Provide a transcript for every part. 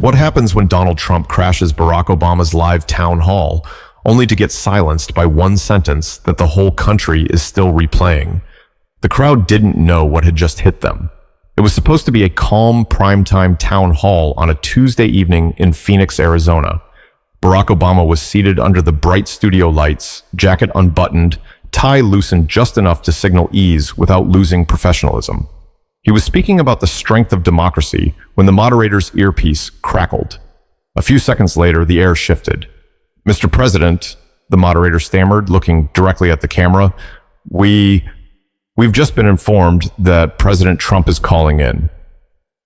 What happens when Donald Trump crashes Barack Obama's live town hall, only to get silenced by one sentence that the whole country is still replaying? The crowd didn't know what had just hit them. It was supposed to be a calm primetime town hall on a Tuesday evening in Phoenix, Arizona. Barack Obama was seated under the bright studio lights, jacket unbuttoned, tie loosened just enough to signal ease without losing professionalism. He was speaking about the strength of democracy when the moderator's earpiece crackled. A few seconds later, the air shifted. "Mr. President," the moderator stammered, looking directly at the camera, We've just been informed that President Trump is calling in."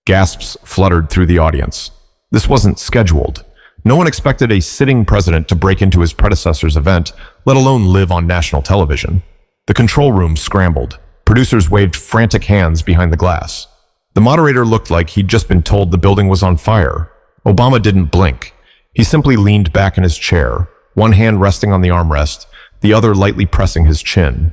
Gasps fluttered through the audience. This wasn't scheduled. No one expected a sitting president to break into his predecessor's event, let alone live on national television. The control room scrambled. Producers waved frantic hands behind the glass. The moderator looked like he'd just been told the building was on fire. Obama didn't blink. He simply leaned back in his chair, one hand resting on the armrest, the other lightly pressing his chin.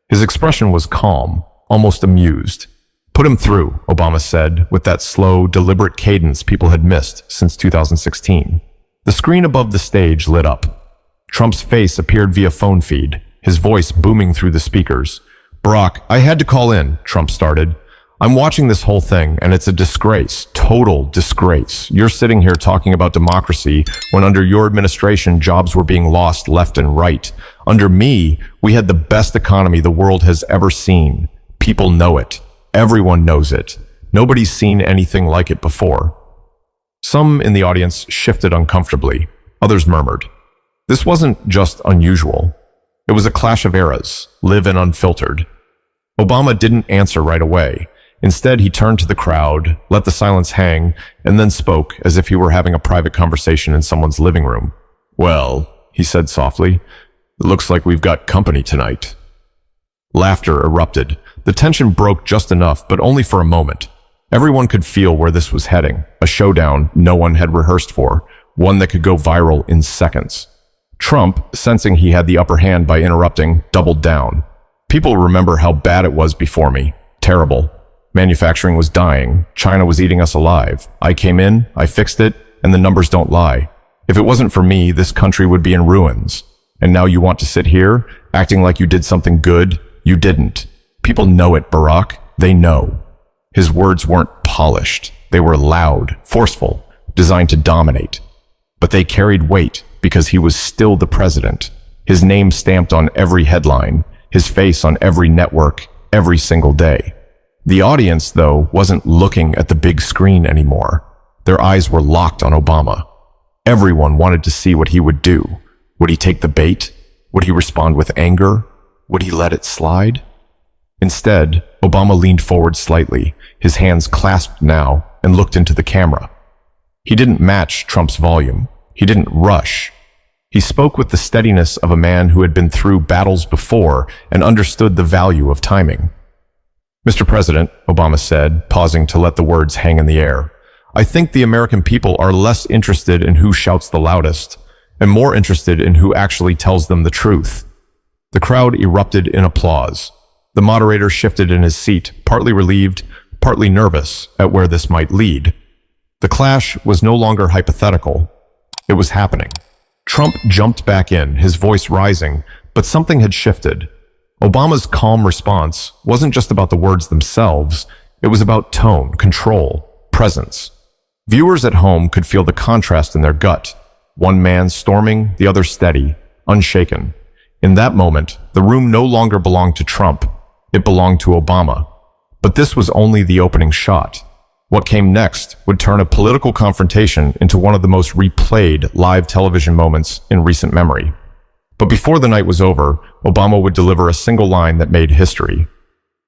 His expression was calm, almost amused. "Put him through," Obama said, with that slow, deliberate cadence people had missed since 2016. The screen above the stage lit up. Trump's face appeared via phone feed, his voice booming through the speakers. "Barack, I had to call in," Trump started. "I'm watching this whole thing, and it's a disgrace, total disgrace. You're sitting here talking about democracy when under your administration, jobs were being lost left and right. Under me, we had the best economy the world has ever seen. People know it. Everyone knows it. Nobody's seen anything like it before." Some in the audience shifted uncomfortably. Others murmured. This wasn't just unusual. It was a clash of eras, live and unfiltered. Obama didn't answer right away. Instead, he turned to the crowd, let the silence hang, and then spoke as if he were having a private conversation in someone's living room. "Well," he said softly, "it looks like we've got company tonight." Laughter erupted. The tension broke just enough, but only for a moment. Everyone could feel where this was heading, a showdown no one had rehearsed for, one that could go viral in seconds. Trump, sensing he had the upper hand by interrupting, doubled down. "People remember how bad it was before me. Terrible. Manufacturing was dying. China was eating us alive. I came in, I fixed it, and the numbers don't lie. If it wasn't for me, this country would be in ruins. And now you want to sit here, acting like you did something good? You didn't. People know it, Barack. They know." His words weren't polished. They were loud, forceful, designed to dominate. But they carried weight because he was still the president. His name stamped on every headline, his face on every network, every single day. The audience, though, wasn't looking at the big screen anymore. Their eyes were locked on Obama. Everyone wanted to see what he would do. Would he take the bait? Would he respond with anger? Would he let it slide? Instead, Obama leaned forward slightly, his hands clasped now, and looked into the camera. He didn't match Trump's volume. He didn't rush. He spoke with the steadiness of a man who had been through battles before and understood the value of timing. "Mr. President," Obama said, pausing to let the words hang in the air, "I think the American people are less interested in who shouts the loudest, and more interested in who actually tells them the truth." The crowd erupted in applause. The moderator shifted in his seat, partly relieved, partly nervous at where this might lead. The clash was no longer hypothetical. It was happening. Trump jumped back in, his voice rising, but something had shifted. Obama's calm response wasn't just about the words themselves. It was about tone, control, presence. Viewers at home could feel the contrast in their gut. One man storming, the other steady, unshaken. In that moment, the room no longer belonged to Trump. It belonged to Obama. But this was only the opening shot. What came next would turn a political confrontation into one of the most replayed live television moments in recent memory. But before the night was over, Obama would deliver a single line that made history.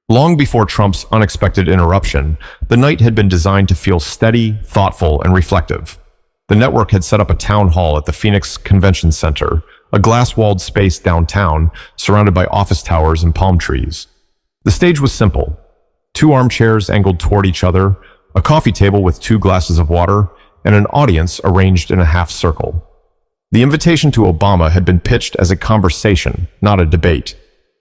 Long before Trump's unexpected interruption, the night had been designed to feel steady, thoughtful, and reflective. The network had set up a town hall at the Phoenix Convention Center, a glass-walled space downtown surrounded by office towers and palm trees. The stage was simple. 2 armchairs angled toward each other, a coffee table with 2 glasses of water, and an audience arranged in a half circle. The invitation to Obama had been pitched as a conversation, not a debate.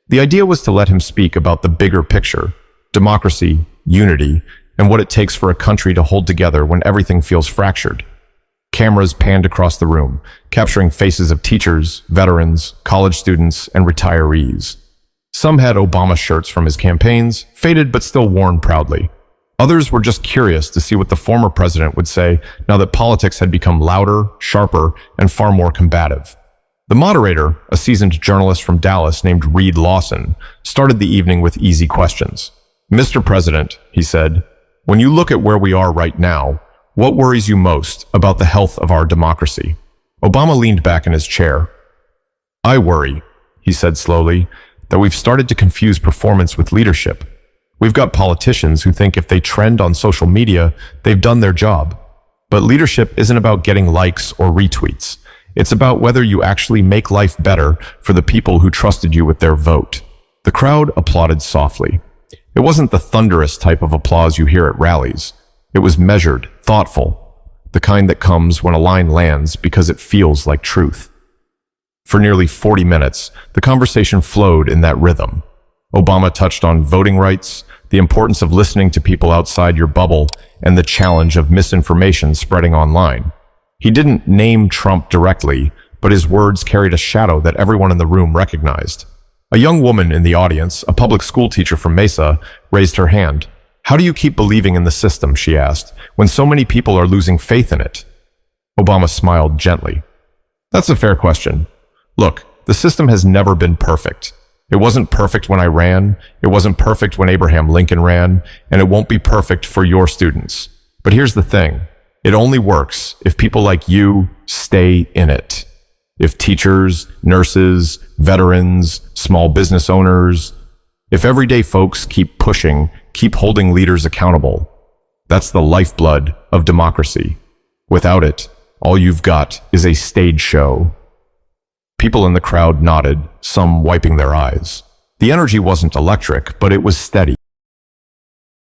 The idea was to let him speak about the bigger picture, democracy, unity, and what it takes for a country to hold together when everything feels fractured. Cameras panned across the room, capturing faces of teachers, veterans, college students, and retirees. Some had Obama shirts from his campaigns, faded but still worn proudly. Others were just curious to see what the former president would say now that politics had become louder, sharper, and far more combative. The moderator, a seasoned journalist from Dallas named Reed Lawson, started the evening with easy questions. "Mr. President," he said, "when you look at where we are right now, what worries you most about the health of our democracy?" Obama leaned back in his chair. "I worry," he said slowly, "that we've started to confuse performance with leadership. We've got politicians who think if they trend on social media, they've done their job. But leadership isn't about getting likes or retweets. It's about whether you actually make life better for the people who trusted you with their vote." The crowd applauded softly. It wasn't the thunderous type of applause you hear at rallies. It was measured, thoughtful, the kind that comes when a line lands because it feels like truth. For nearly 40 minutes, the conversation flowed in that rhythm. Obama touched on voting rights, the importance of listening to people outside your bubble, and the challenge of misinformation spreading online. He didn't name Trump directly, but his words carried a shadow that everyone in the room recognized. A young woman in the audience, a public school teacher from Mesa, raised her hand. "How do you keep believing in the system," she asked, "when so many people are losing faith in it?" Obama smiled gently. "That's a fair question. Look, the system has never been perfect. It wasn't perfect when I ran, it wasn't perfect when Abraham Lincoln ran, and it won't be perfect for your students. But here's the thing. It only works if people like you stay in it. If teachers, nurses, veterans, small business owners, if everyday folks keep pushing, keep holding leaders accountable. That's the lifeblood of democracy. Without it, all you've got is a stage show." People in the crowd nodded, some wiping their eyes. The energy wasn't electric, but it was steady.